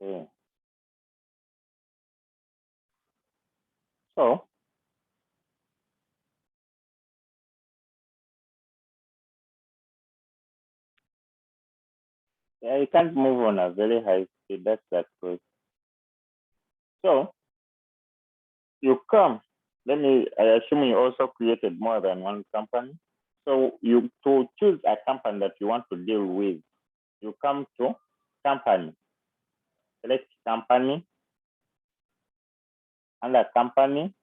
Okay. So yeah, you can't move on a very high speed. That's that way. So you come. Let me. I assume you also created more than one company. So you to choose a company that you want to deal with, you come to company, select company, under company,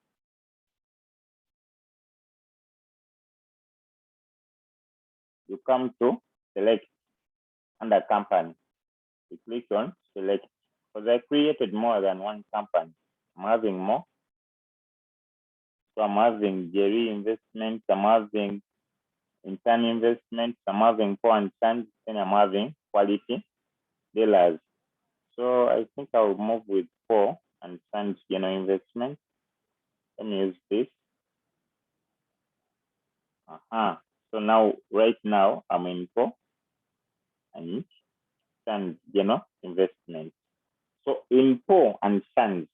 you come to select under company. You click on select. Because I created more than one company. I'm having more. So I'm having Jerry Investments, I'm having Intern Investments, I'm having Poor and Sons, and I'm having Quality Dealers. So I think I'll move with Poor and Sons General Investment. Let me use this. So now, right now, I'm in Poor and Sons General Investment. So in Poor and Sons,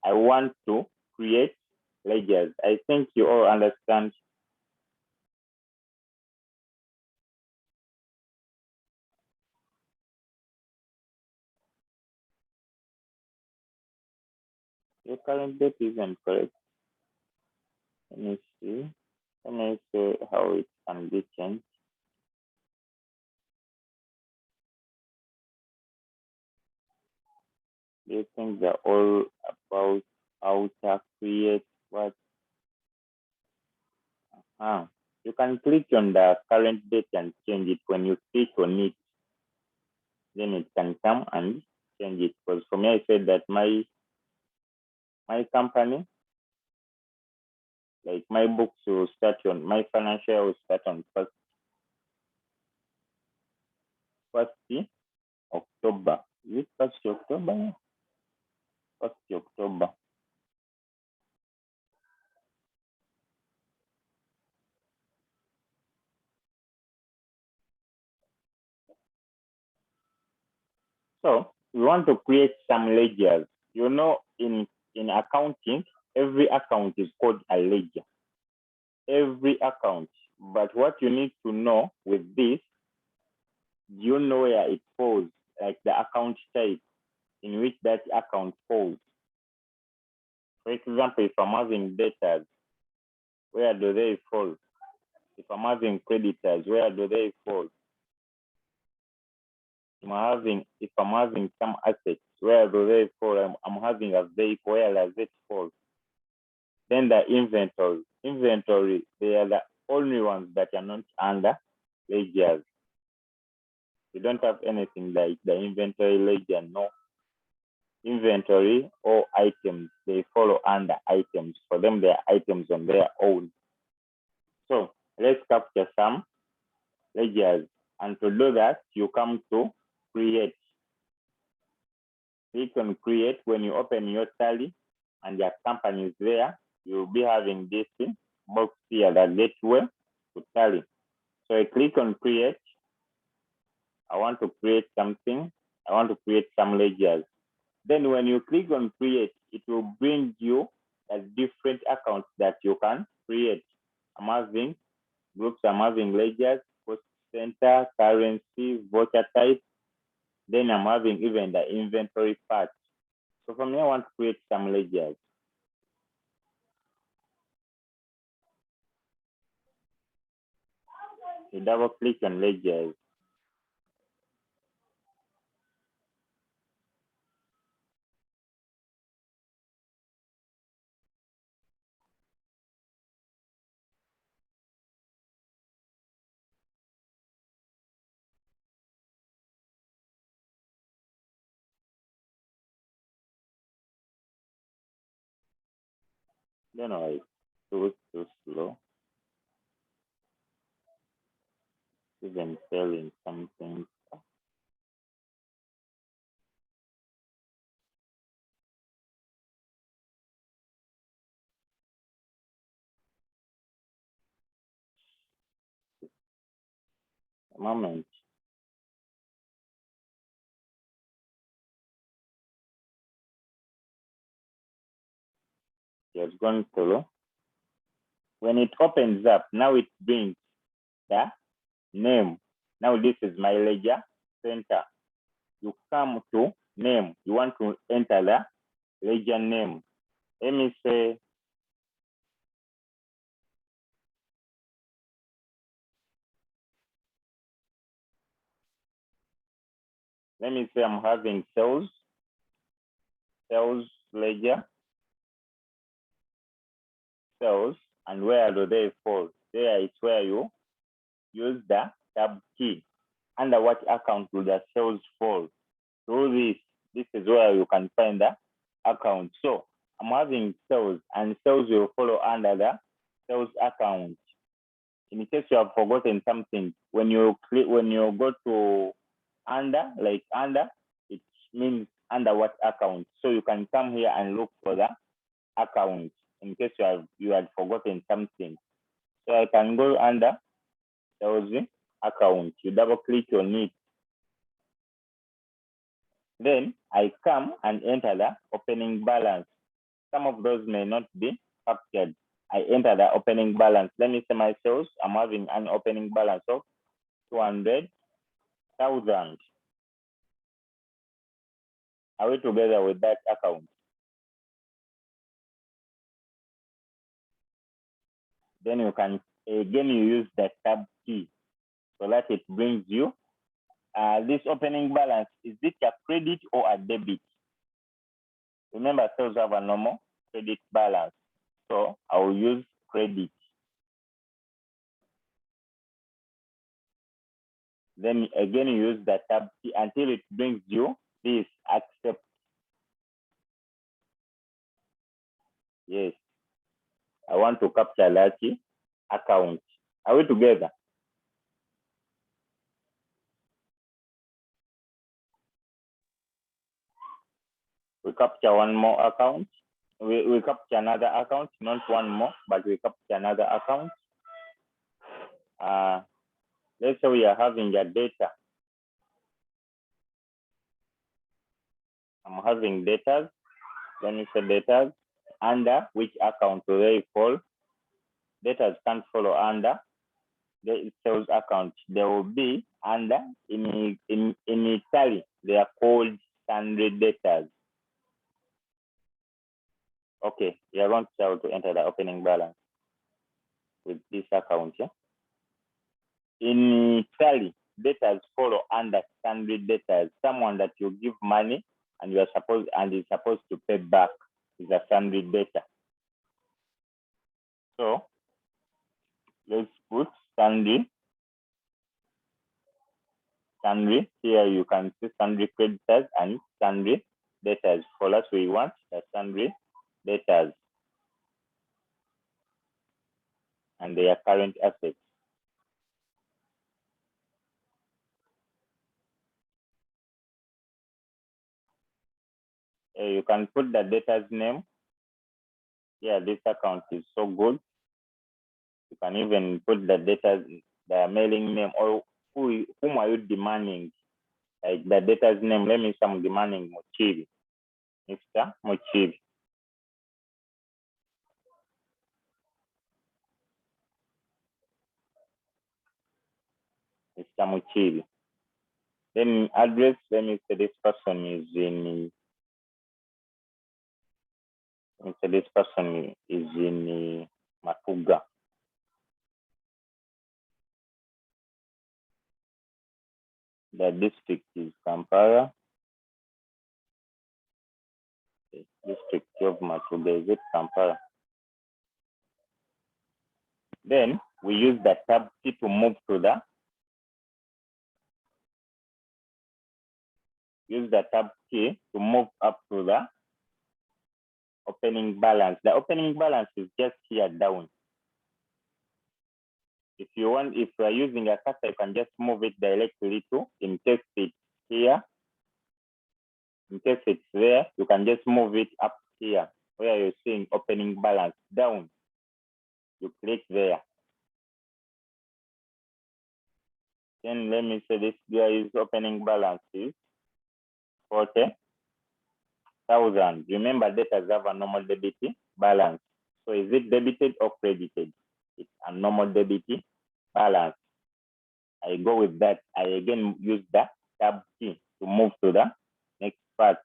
I want to create ledgers. I think you all understand. Your current date isn't correct. Let me see. Let me see how it can be changed. Do you think they're all about how to create what? You can click on the current date and change it. When you click on it, then it can come and change it. Because for me, I said that my company, like my books will start on my financial will start on first October. Is it first October? First October. So we want to create some ledgers. You know, in accounting, every account is called a ledger. Every account. But what you need to know with this, you know where it falls, like the account type in which that account falls. For example, if I'm having debtors, where do they fall? If I'm having creditors, where do they fall? If I'm having some assets, where do they fall? I'm having a vehicle, where does it fall? Then the inventory, they are the only ones that are not under ledgers. You don't have anything like the inventory ledger, no. Inventory or items, they follow under items. For them, they are items on their own. So let's capture some ledgers. And to do that, you come to create. Click on create. When you open your tally and your company is there, you'll be having this box here, the gateway to tally. So I click on create. I want to create something. I want to create some ledgers. Then when you click on create, it will bring you different accounts that you can create. I'm having groups, I'm having ledgers, cost center, currency, voucher type. Then I'm having even the inventory part. So for me, I want to create some ledgers. You double click on ledgers. Don't know, it's too slow. Even selling something. A moment. Just going through. When it opens up, now it brings the name. Now this is my ledger center. You come to name. You want to enter the ledger name. Let me say I'm having sales ledger, sales, and where do they fall? There is where you use the tab key. Under what account will the sales fall? Through this is where you can find the account. So I'm having sales, and sales will follow under the sales account. In case you have forgotten something, when you go to under, it means under what account. So you can come here and look for the account in case you had forgotten something. So I can go under sales account. You double click on it. Then I come and enter the opening balance. Some of those may not be captured. I enter the opening balance. Let me say my sales. I'm having an opening balance of 200,000. Are we together with that account? Then you can again use the tab key so that it brings you this opening balance. Is it a credit or a debit? Remember, sales have a normal credit balance, so I will use credit. Then again, you use the tab key until it brings you this accept. Yes, I want to capture that account. Are we together? We capture one more account. We capture another account, not one more, but we capture another account. Let's say we are having a data. I'm having data. Let me say data. Under which account do they fall? Data can't follow under the sales account. They will be under in Italy. They are called sundry debtors. Okay, you are going to try to enter the opening balance with this account. Yeah? In Italy, debtors follow under sundry debtors. Someone that you give money and is supposed to pay back is a sundry debtor. So let's put sundry. Here you can see sundry creditors and sundry debtors. For us, we want the sundry debtors and their current assets. You can put the debtor's name. Yeah, this account is so good. You can even put the the mailing name, or whom are you demanding? Like the debtor's name. Let me say I'm demanding Muchiri. Mr. Muchiri. Mr. Muchiri. Then address, let me say this person is in Matuga. The district is Kampala. The district of Matuga, is it Kampala? Then we use the tab key to move to the up to the opening balance. The opening balance is just here down. If you are using a cursor, you can just move it directly to, in case it's here. In case it's there, you can just move it up here where you're seeing opening balance down. You click there. Then let me say this guy's opening balance is 40,000. Remember, debtors have a normal debit balance. So is it debited or credited? It's a normal debit balance. I go with that. I again use the tab key to move to the next part.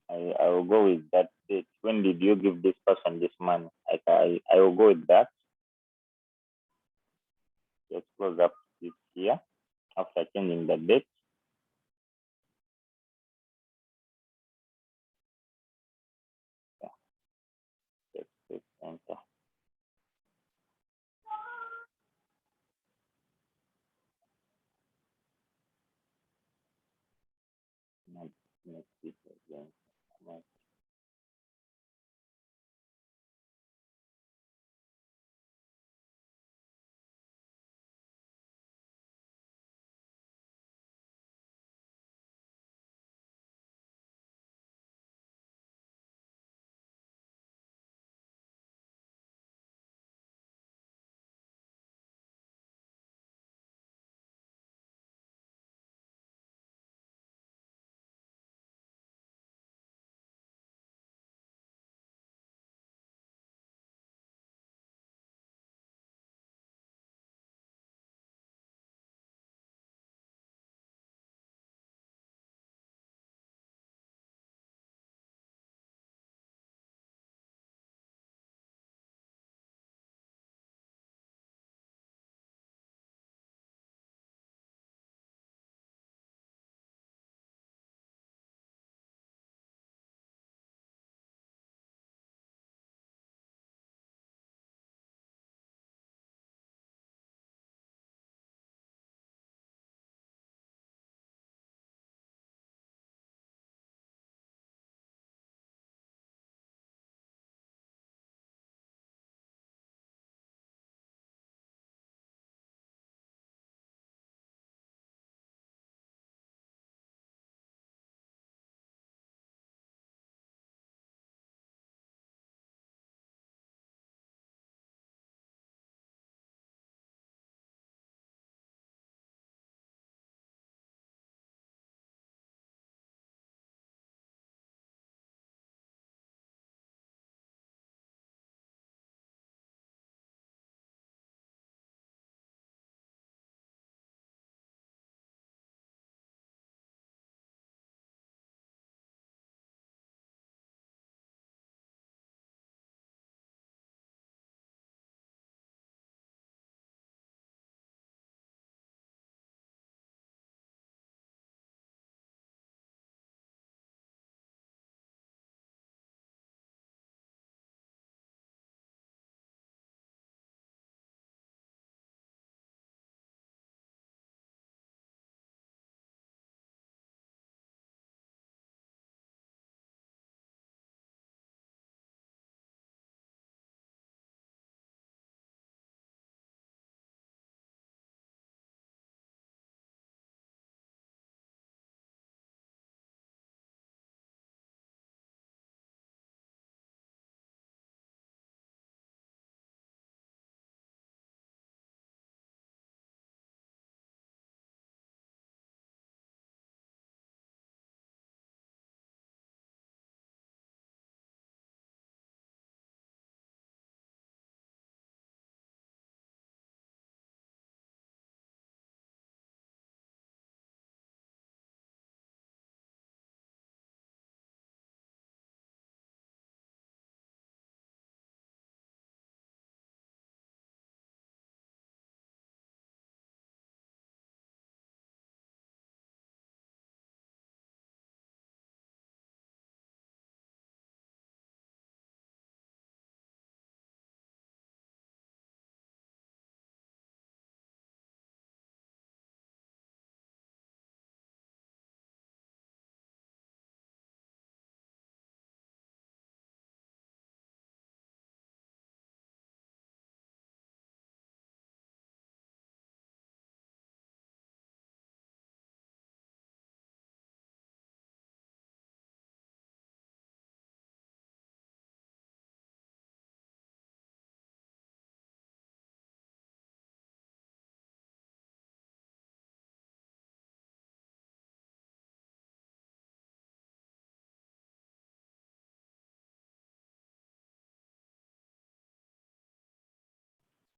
I will go with that date. When did you give this person this money? I will go with that. Just close up this here after changing the date. Just press enter. Next it again.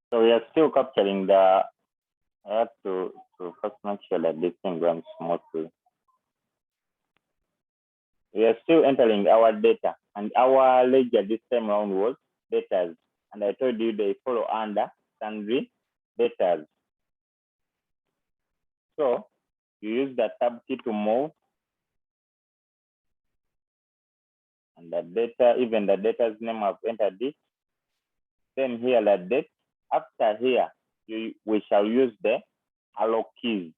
So we are still capturing the, I have to first make sure that this thing runs smoothly. We are still entering our data, and our ledger this time around was data. And I told you they follow under sundry data. So you use the tab key to move, and the data, even the data's name, I've entered it. Then here the date. After here, we shall use the arrow keys,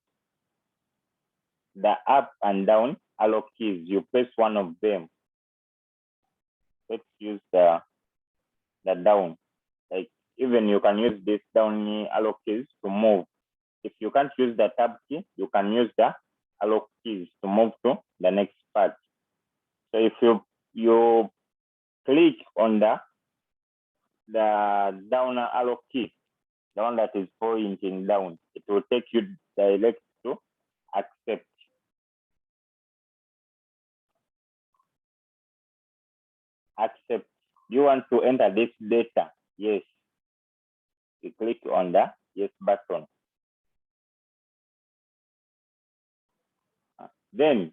the up and down arrow keys. You press one of them. Let's use the down. Like even you can use this down arrow keys to move. If you can't use the tab key, you can use the arrow keys to move to the next part. So if you click on the down arrow key, the one that is pointing down, it will take you direct to accept. Accept. You want to enter this data? Yes. You click on the yes button. Then,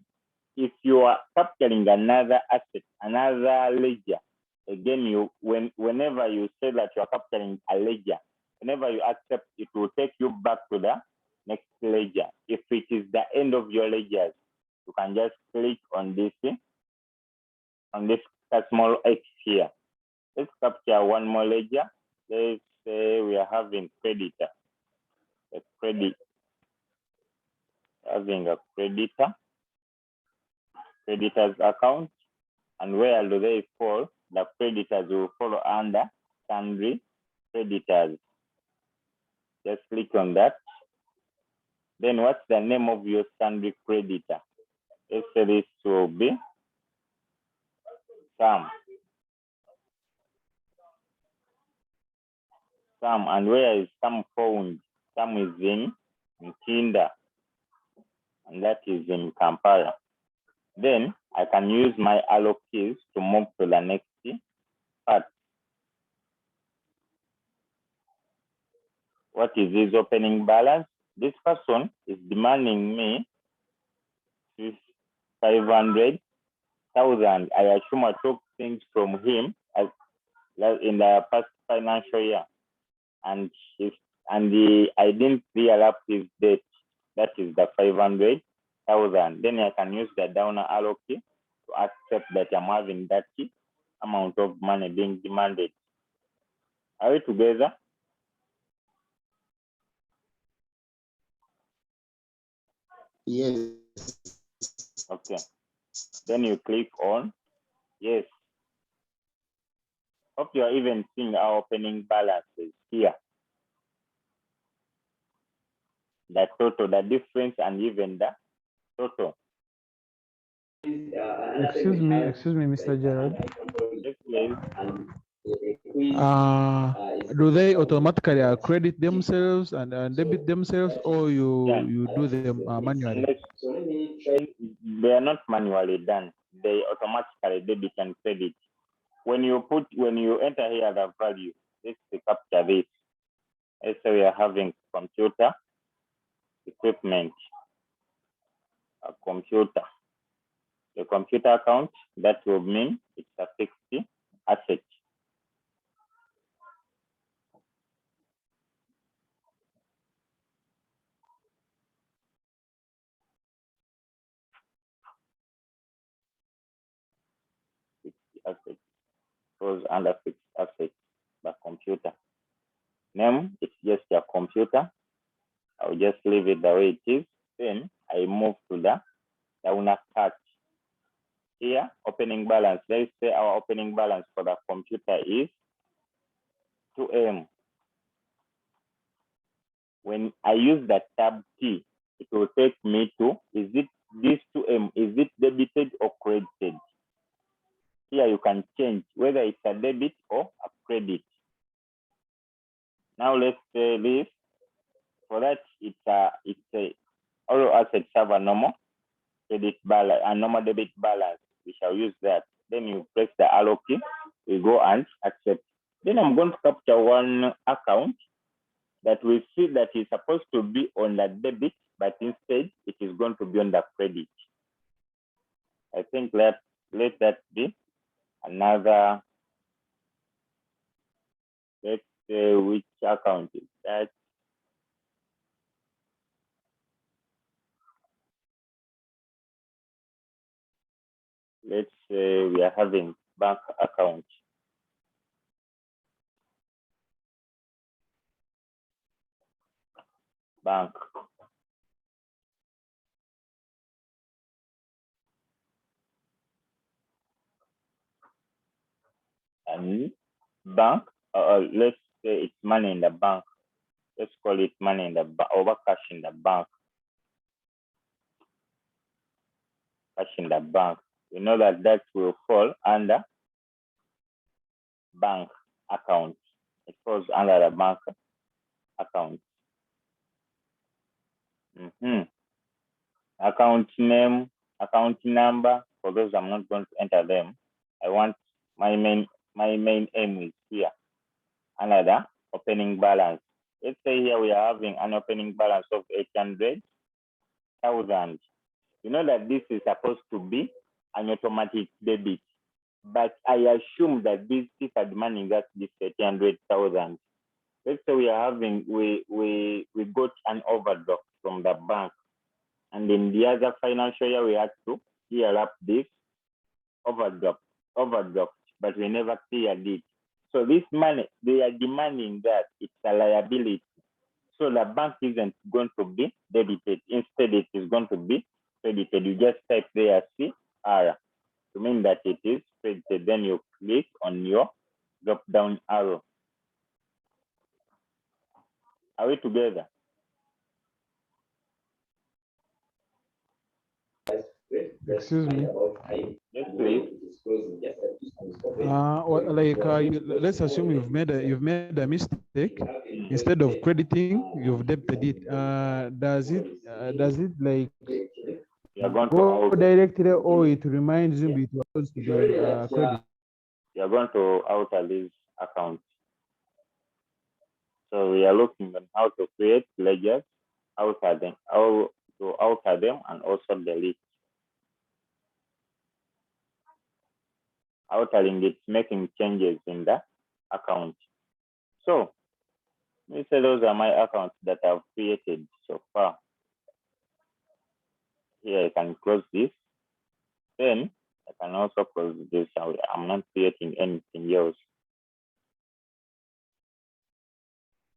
if you are capturing another asset, another ledger, again, whenever you say that you are capturing a ledger, whenever you accept, it will take you back to the next ledger. If it is the end of your ledgers, you can just click on this small X here. Let's capture one more ledger. Let's say we are having creditor. Having a creditor's account, and where do they fall? The creditors will follow under sundry creditors. Just click on that. Then what's the name of your sundry creditor? Let's say this will be Sam. And where is Sam found? Sam is in Kinda, and that is in Kampala. Then I can use my arrow keys to move to the next part. What is his opening balance? This person is demanding me 500,000. I assume I took things from him in the past financial year, and I didn't clear up his debt. That is the 500,000. Then I can use the down arrow key to accept that I'm having that amount of money being demanded. Are we together? Yes. Okay. Then you click on yes. Hope you are even seeing our opening balances here. The total, the difference, and even the total. Excuse me, Mr. Gerald. Yes, please. Do they automatically credit themselves and debit themselves, or you do them manually? They are not manually done. They automatically debit and credit. When you enter here the value, let's capture this. Let's say we are having computer equipment, a computer. The computer account, that will mean it's a fixed asset. Fixed asset goes under fixed asset, the computer. Name, it's just a computer. I'll just leave it the way it is. Then I move to the down part. Here, opening balance. Let's say our opening balance for the computer is 2M. When I use the tab key, it will take me to, is it this 2M, is it debited or credited? Here you can change whether it's a debit or a credit. Now let's say this. For that, it's a all assets have a normal credit balance, a normal debit balance. We shall use that. Then you press the arrow key. We go and accept. Then I'm going to capture one account. that we see that is supposed to be on the debit, but instead it is going to be on the credit. I think let that be another. Let's say which account is that. Let's say we are having bank account. Bank. And bank, let's say it's money in the bank. Let's call it money in the bank, or cash in the bank. Cash in the bank. We know that that will fall under bank account. It falls under the bank account. Account name, account number. For those I'm not going to enter them. I want my main aim is here. Another opening balance. Let's say here we are having an opening balance of 800,000. You know that this is supposed to be an automatic debit, but I assume that these people are demanding that this 800,000. Let's say we are having we got an overdraft from the bank, and in the other financial year we had to clear up this overdraft, but we never cleared it. So this money, they are demanding that it's a liability. So the bank isn't going to be debited. Instead, it is going to be credited. You just type there CR to mean that it is credited. Then you click on your drop down arrow. Are we together? Excuse me. Yes, please. Let's assume you've made a mistake. Instead of crediting, you've debited it. Does it like You are going go to directly, or it reminds you it was supposed to be credit? You are going to alter this account. So we are looking at how to create ledgers, alter them, how to alter them, and also delete. Altering it, making changes in the account. So let me say those are my accounts that I've created so far. Here I can close this. Then I can also close this out. I'm not creating anything else.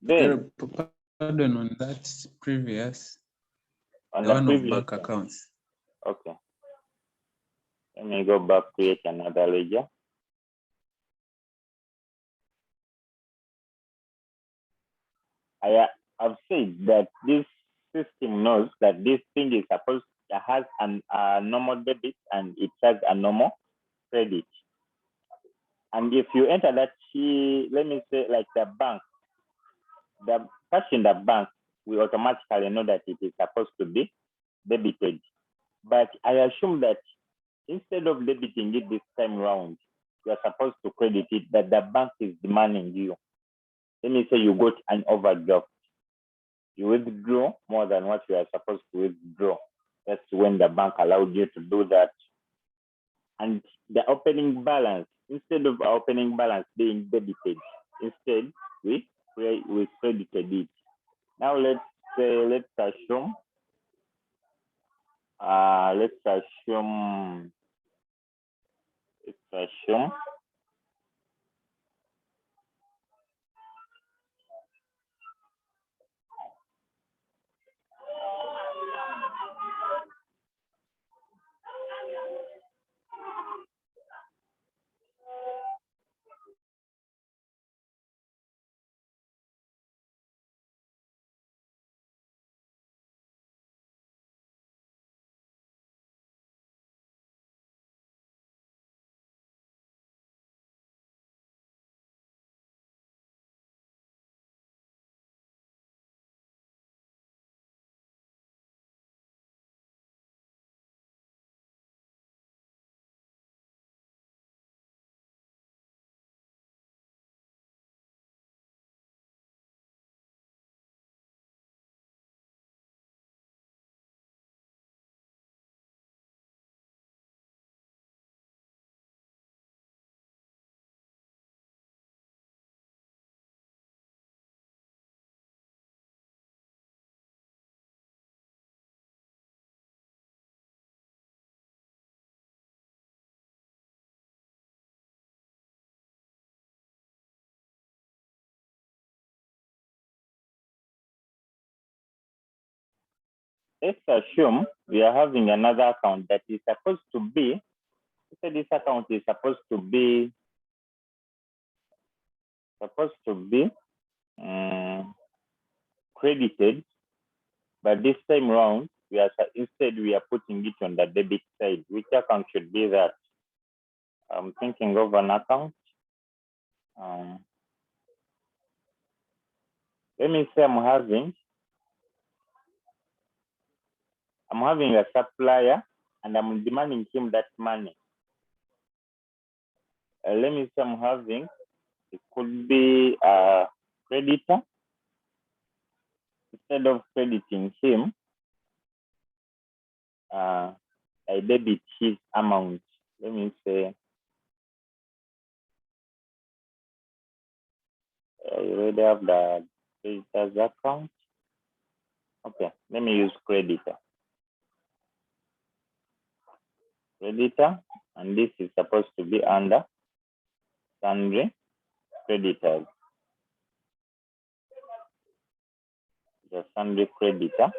Then pardon on that previous, on the the one previous of bank accounts. Okay. Let me go back, create another ledger. I've said that this system knows that this thing is supposed to has a normal debit and it has a normal credit. And if you enter that, let me say like the bank, the cash in the bank, we automatically know that it is supposed to be debited. But I assume that instead of debiting it this time round, you are supposed to credit it, that the bank is demanding you. Let me say you got an overdraft. You withdraw more than what you are supposed to withdraw. That's when the bank allowed you to do that. And the opening balance, instead of our opening balance being debited, instead we credited it. Now let's assume let's assume we are having another account that is supposed to be, let's say this account is supposed to be credited, but this time round, instead we are putting it on the debit side. Which account should be that? I'm thinking of an account. Let me say I'm having a supplier and I'm demanding him that money. Let me say I'm having, it could be a creditor. Instead of crediting him, I debit his amount. Let me say, I already have the creditor's account. Okay, let me use creditor. Creditor, and this is supposed to be under sundry creditors. The sundry creditor.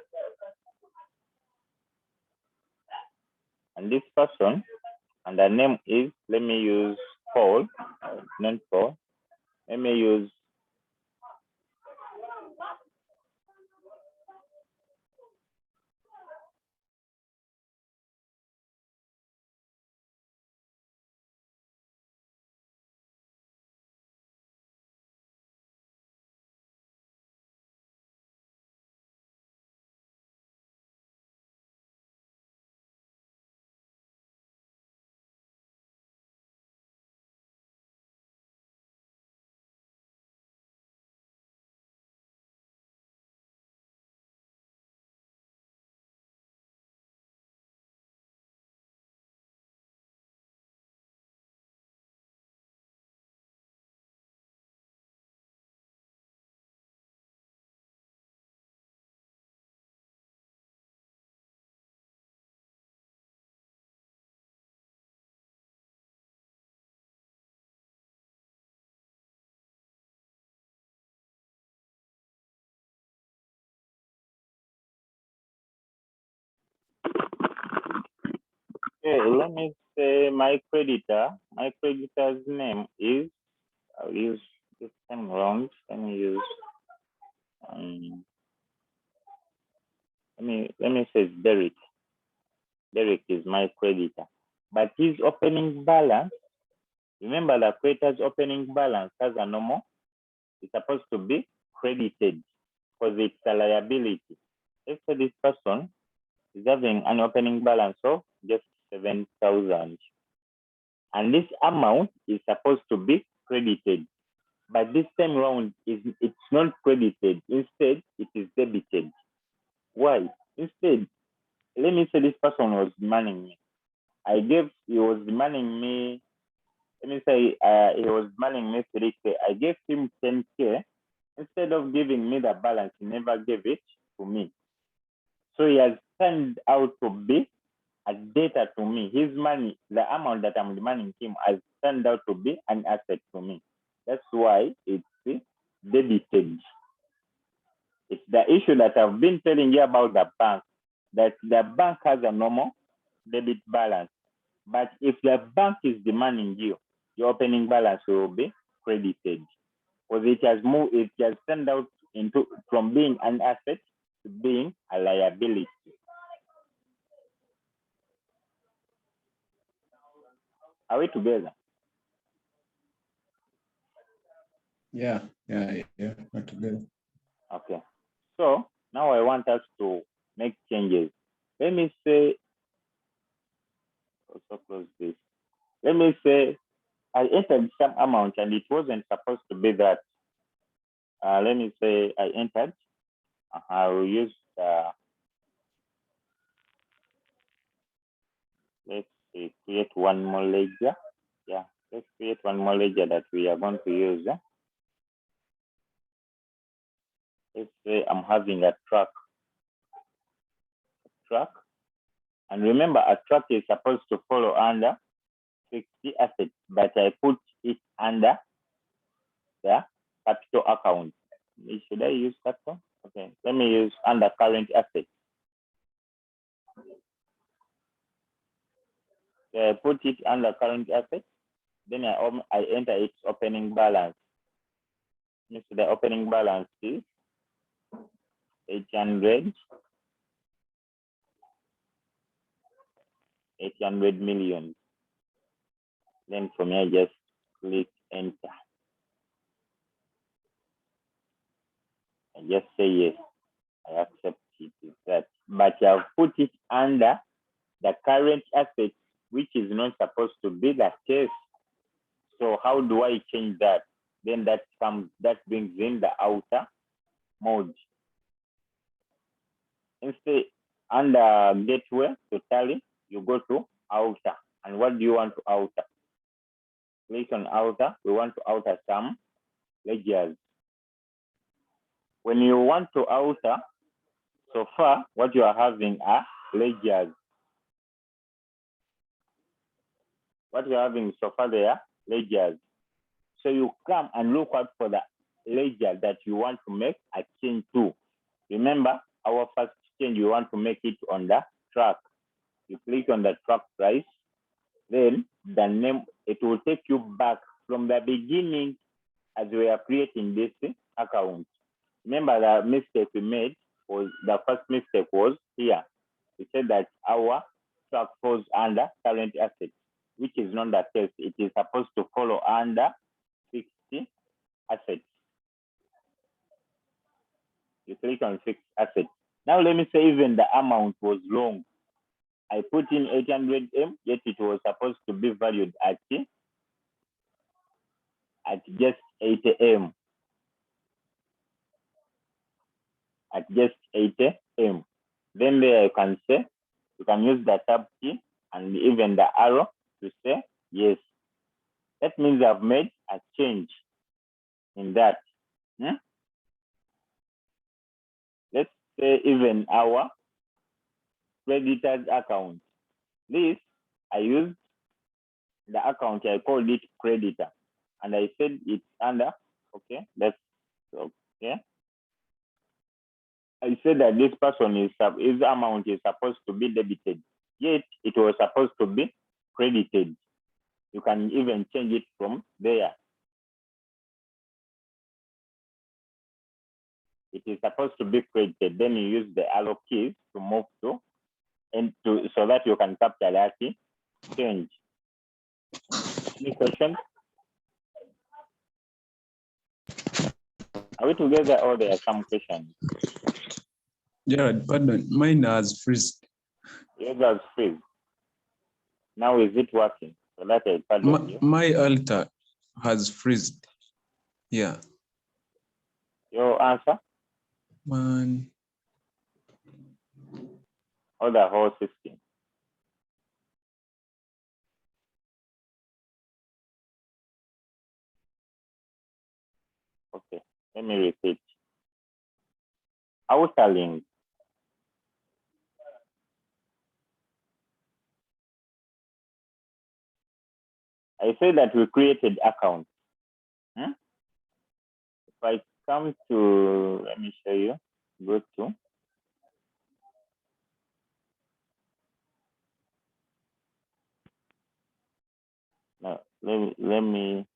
And this person, and the name is, let me use Paul, not Paul. Let me use Okay, let me say my creditor. My creditor's name is, I'll use this time around. Let me use, let me say Derek. Derek is my creditor. But his opening balance, remember the creditor's opening balance as a normal, is supposed to be credited because it's a liability. Let's say this person is having an opening balance of just 7,000. And this amount is supposed to be credited. But this time around, it's not credited. Instead, it is debited. Why? Instead, let me say this person was demanding me. He was demanding me, let me say he was demanding me 3K. I gave him 10K. Instead of giving me the balance, he never gave it to me. So he has turned out to be a debtor to me. His money, the amount that I'm demanding him, has turned out to be an asset to me. That's why it's debited. It's the issue that I've been telling you about the bank, that the bank has a normal debit balance. But if the bank is demanding you, your opening balance will be credited. Because it has turned out from being an asset to being a liability. Are we together? Yeah, we're together. Okay. So now I want us to make changes. Let me say, also close this. Let me say I entered some amount and it wasn't supposed to be that. Let me say I entered. I will use, let's see, create one more ledger. Yeah, let's create one more ledger that we are going to use. Let's say I'm having a truck. And remember, a truck is supposed to follow under 60 assets, but I put it under the capital account. Should I use capital? Okay, let me use under current assets. So I put it under current assets. Then I enter its opening balance. So the opening balance is 800 million. Then from here, just click enter. I just say yes, I accept it. Is that, but I've put it under the current assets, which is not supposed to be the case. So how do I change that? Then that brings in the outer mode. Instead, under gateway to tally, you go to outer. And what do you want to outer? Click on outer. We want to outer some ledgers. When you want to outer, so far what you are having are ledgers. What you are having so far, they are ledgers. So you come and look out for the ledger that you want to make a change to. Remember, our first change, you want to make it on the track. You click on the track price, then the name, it will take you back from the beginning as we are creating this account. Remember the mistake we made was, the first mistake was here. We said that our track falls under current assets, which is not the case. It is supposed to follow under fixed assets. You click on fixed assets. Now let me say even the amount was wrong. I put in 800M, yet it was supposed to be valued at just 80M. At just 80M. Then there you can say, you can use the tab key and even the arrow to say yes. That means I've made a change in that. Let's say even our creditor's account. This, I used the account, I called it creditor. And I said it's under, okay, that's okay. I said that this person his amount is supposed to be debited, yet it was supposed to be credited. You can even change it from there. It is supposed to be credited. Then you use the arrow keys to move to, so that you can capture that change. Any questions? Are we together or there are some questions? Gerard, pardon, mine has freezed. Yours has freeze. Now is it working? So that I pardon you. My altar has freezed. Yeah. Your answer? Man. Or the whole system? Okay, let me repeat. Outer link. I say that we created account. If I come to, let me show you, go to. Now, let me,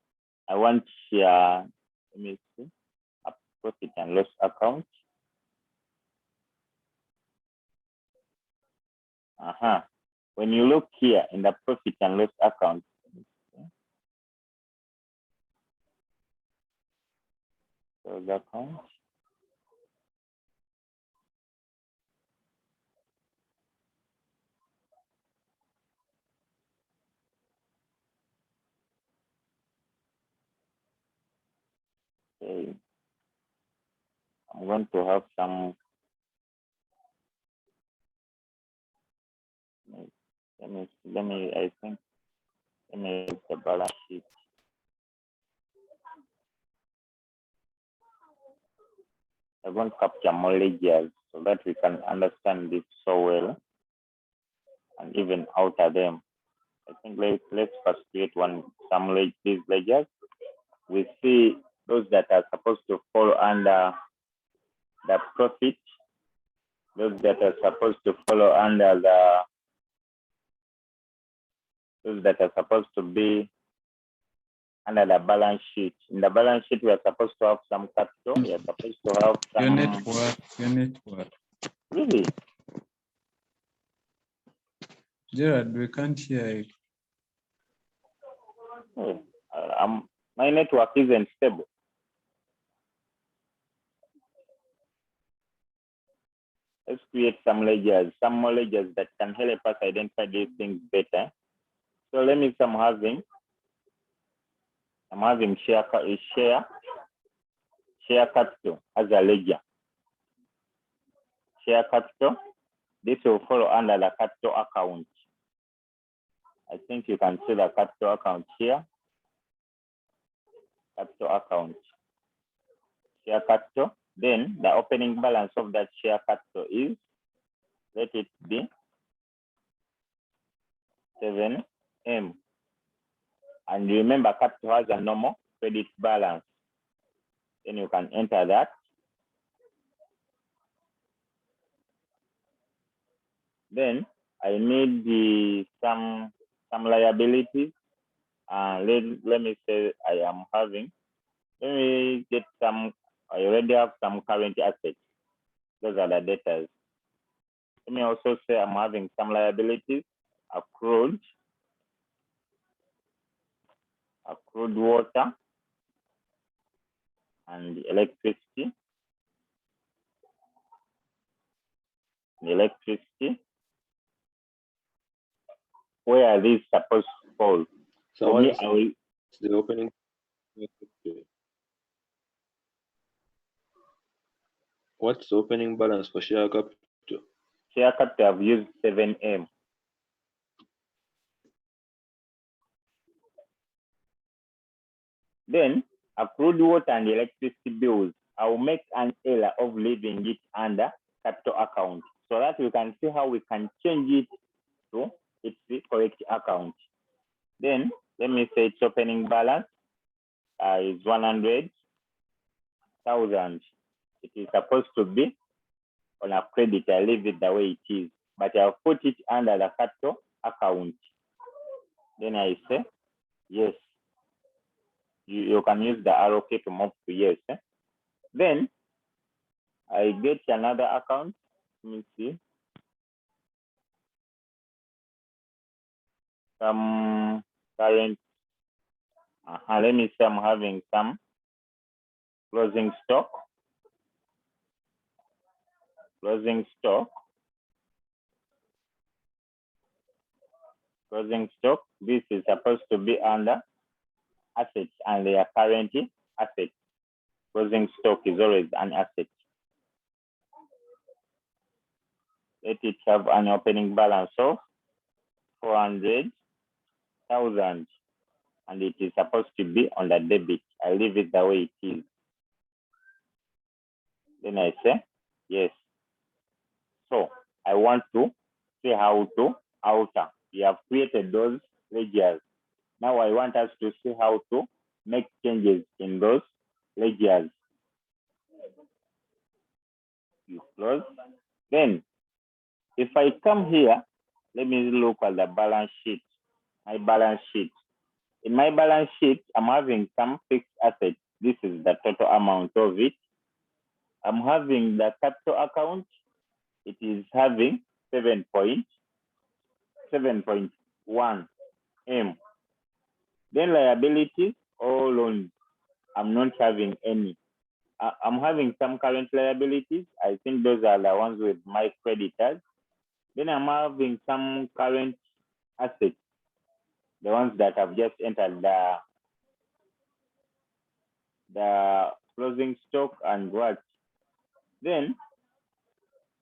I want to share, let me see, a profit and loss account. When you look here in the profit and loss account, so the account. Okay. I'm going to have some, let me, I think, let me use the balance sheet. I want to capture more ledgers so that we can understand this so well and even alter them. I think let's first create these ledgers. We see those that are supposed to fall under the profit, those that are supposed to follow under those that are supposed to be under the balance sheet. In the balance sheet, we are supposed to have some capital. We are supposed to have Your some. net worth. Your net worth. Really? Gerard, we can't hear you. Oh, my network isn't stable. Let's create some ledgers, some more ledgers that can help us identify these things better. So let me say I'm having share capital as a ledger. Share capital. This will follow under the capital account. I think you can see the capital account here. Capital account. Share capital. Then the opening balance of that share capital is, let it be 7M. And remember, capital has a normal credit balance. Then you can enter that. Then I need some liabilities. Let me say I am having. Let me get some. I already have some current assets. Those are the debtors. Let me also say I'm having some liabilities, accrued water and electricity. Where are these supposed to fall? So For me, what's the opening? What's the opening balance for share capital? Share capital, I've used 7M. Then accrued water and electricity bills, I will make an error of leaving it under capital account so that we can see how we can change it to its correct account. Then let me say its opening balance is 100,000. It is supposed to be on a credit. I leave it the way it is, but I'll put it under the capital account. Then I say yes. You can use the arrow key to move to yes. Then I get another account. Let me see. Some current. Let me say I'm having some closing stock. Closing stock. This is supposed to be under assets and they are currently assets. Closing stock is always an asset. Let it have an opening balance of 400,000 and it is supposed to be on the debit. I leave it the way it is. Then I say yes. So I want to see how to alter. We have created those ledgers. Now I want us to see how to make changes in those ledgers. You close. Then if I come here, let me look at the balance sheet. My balance sheet. In my balance sheet, I'm having some fixed assets. This is the total amount of it. I'm having the capital account. It is having 7.1 M. Then liabilities or loans, I'm not having any. I'm having some current liabilities. I think those are the ones with my creditors. Then I'm having some current assets, the ones that have just entered the closing stock and what. Then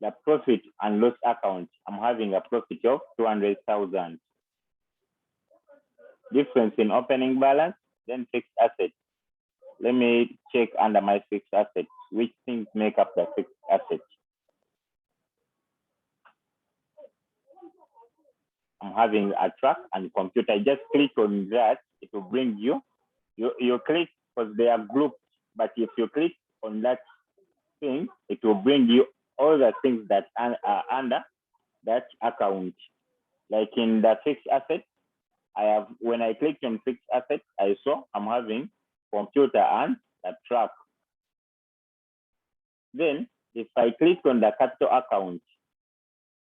the profit and loss account, I'm having a profit of 200,000. Difference in opening balance, then fixed assets. Let me check under my fixed assets, which things make up the fixed assets. I'm having a truck and computer. Just click on that, it will bring you click because they are grouped, but if you click on that thing, it will bring you all the things that are under that account. Like in the fixed asset, when I clicked on fixed assets, I saw I'm having computer and a truck. Then if I click on the capital account,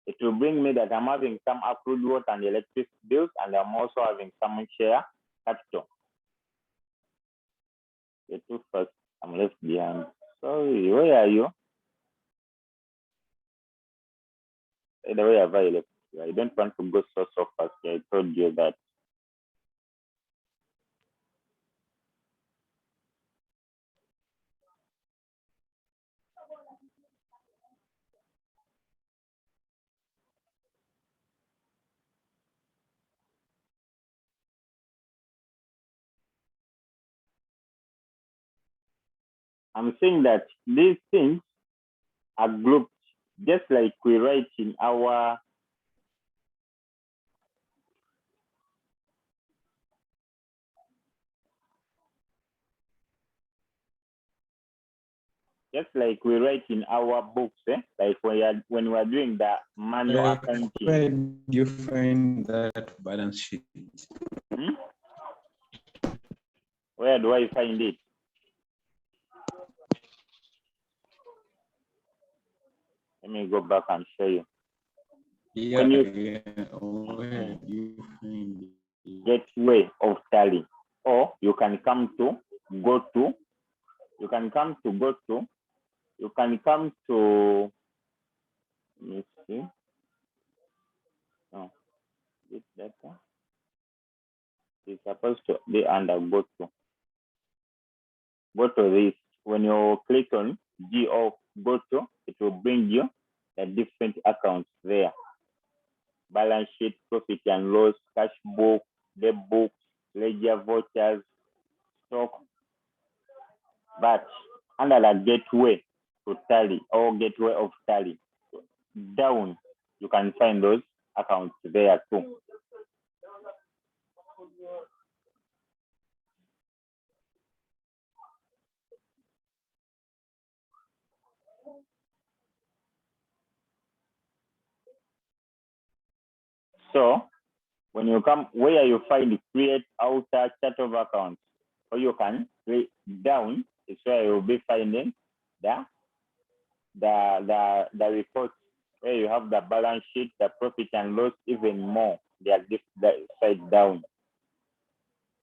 it will bring me that I'm having some accrued water and electricity bills, and I'm also having some share capital. The two first, I'm left behind. Sorry, where are you? The way have I left you? I don't want to go so fast. I told you that. I'm saying that these things are grouped, just like we write in our books, like when we are doing the manual accounting. Where do you find that balance sheet? Where do I find it? Let me go back and show you. Yeah, When you where do you find it? Gateway of Tally, or you can come to go to. You can come to go to. You can come to. Let me see. No, this data is supposed to be under go to. Go to this. When you click on G of go to, it will bring you the different accounts there. Balance sheet, profit and loss, cash book, debt books, ledger vouchers, stock. But under the gateway to Tally or gateway of Tally, down, you can find those accounts there too. So when you come where you find create outer chart of accounts, or you can click down, is where you'll be finding the report where you have the balance sheet, the profit and loss, even more. They are this side down.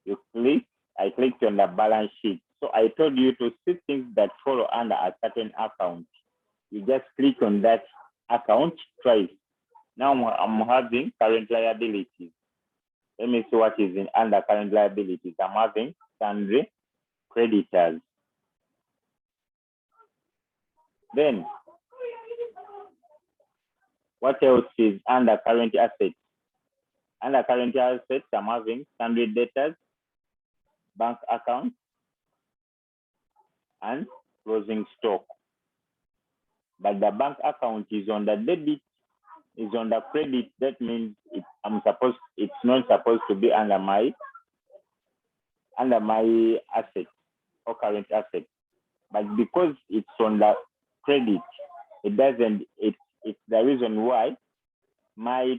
You click, I clicked on the balance sheet. So I told you to see things that follow under a certain account. You just click on that account twice. Now I'm having current liabilities. Let me see what is in under current liabilities. I'm having sundry creditors. Then what else is under current assets? Under current assets, I'm having sundry debtors, bank accounts, and closing stock. But the bank account is on the debit, is on the credit. That means it's not supposed to be under my assets or current assets. But because it's on the credit, it doesn't. It's the reason why my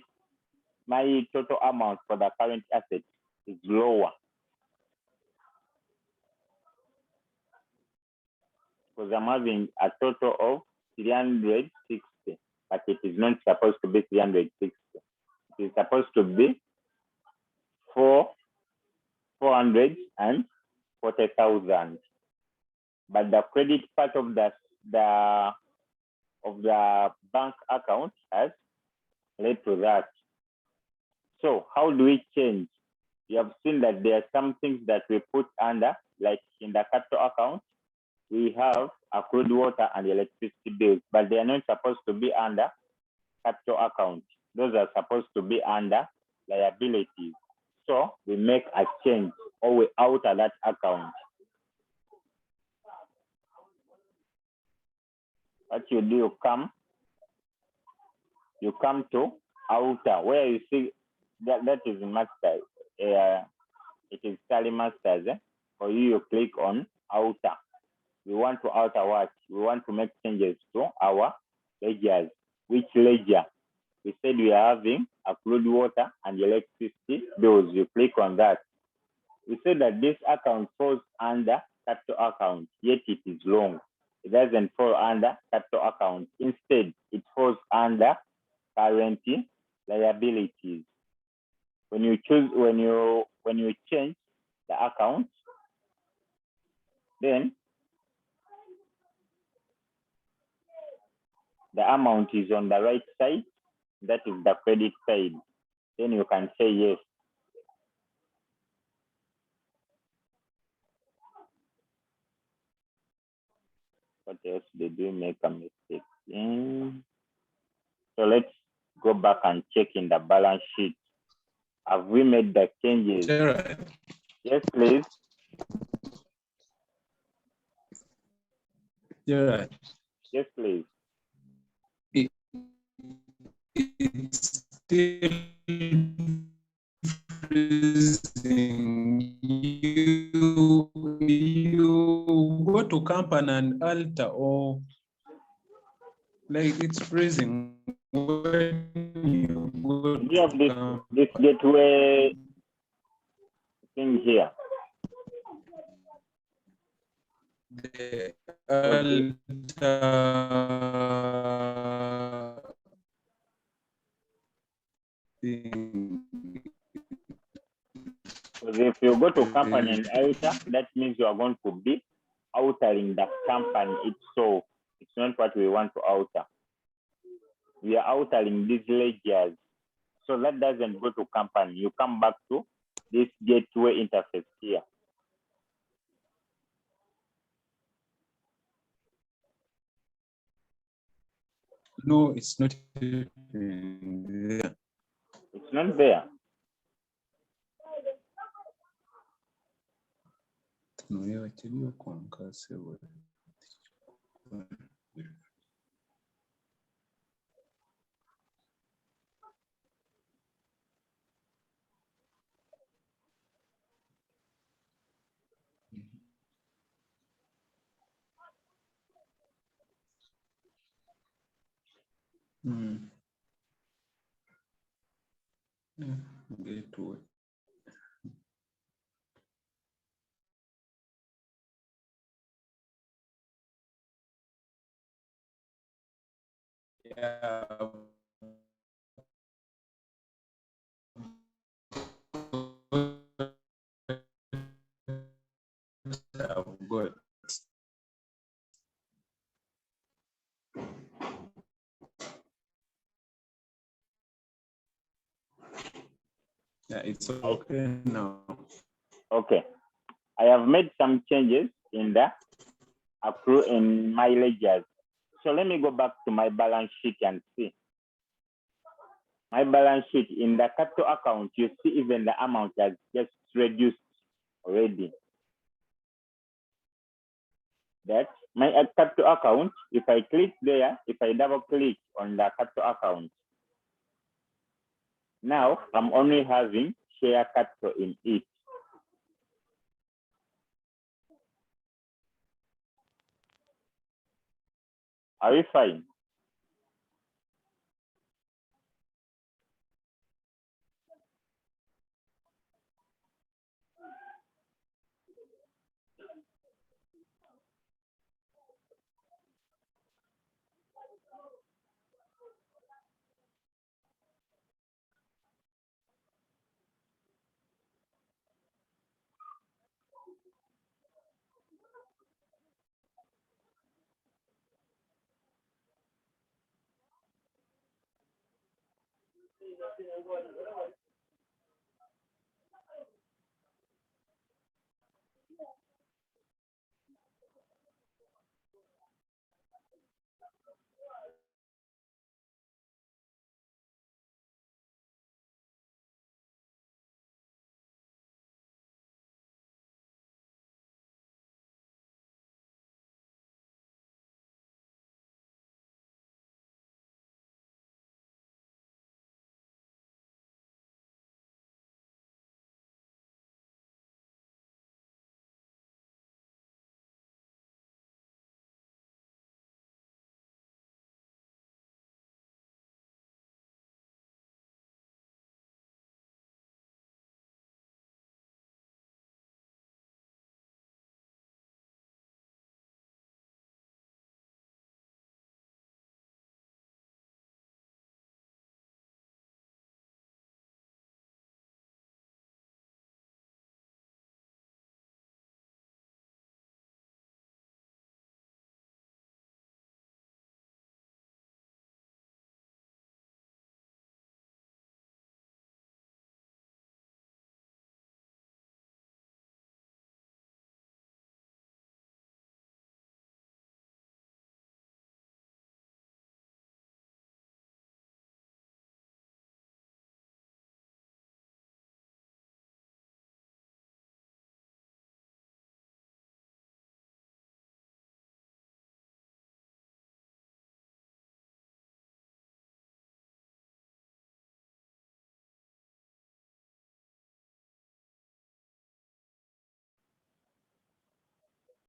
total amount for the current asset is lower, because I'm having a total of 360, but it is not supposed to be 360. It is supposed to be 440,000. But the credit part of the bank account has led to that. So how do we change? You have seen that there are some things that we put under, like in the capital account, we have accrued water and electricity bills, but they are not supposed to be under capital account. Those are supposed to be under liabilities. So we make a change, or we alter that account. What you do, you come to outer, where you see that is master. It is Tally Masters. For you click on outer. We want to alter what? We want to make changes to our ledgers. Which ledger? we said we are having accrued water and electricity bills. You click on that. We said that this account falls under capital account, yet it is long. It doesn't fall under capital account. Instead, it falls under current liabilities. When you change the account, then the amount is on the right side. That is the credit side. Then you can say yes. What else did we make a mistake in? So let's go back and check in the balance sheet. Have we made the changes? Gerard, Yes, please. Gerard, Yes, please. it's still freezing. You go to company and alter, or like it's freezing when you go Do you have to this company. gateway thing here? The Okay. alter thing. Because if you go to company and alter, that means you are going to be altering the company itself. It's not what we want to alter. We are altering these ledgers. So that doesn't go to company. You come back to this gateway interface here. No, it's not even there. It's not there. Tunoyewa kiriyo kwankase we. Gateway. Yeah. I've got. Yeah, it's okay now. Okay. I have made some changes in the accrue in my ledgers. So let me go back to my balance sheet and see. My balance sheet in the capital account, you see even the amount has just reduced already. That my capital account, if I click there, if I double click on the capital account, now I'm only having share capital in it. Are we fine?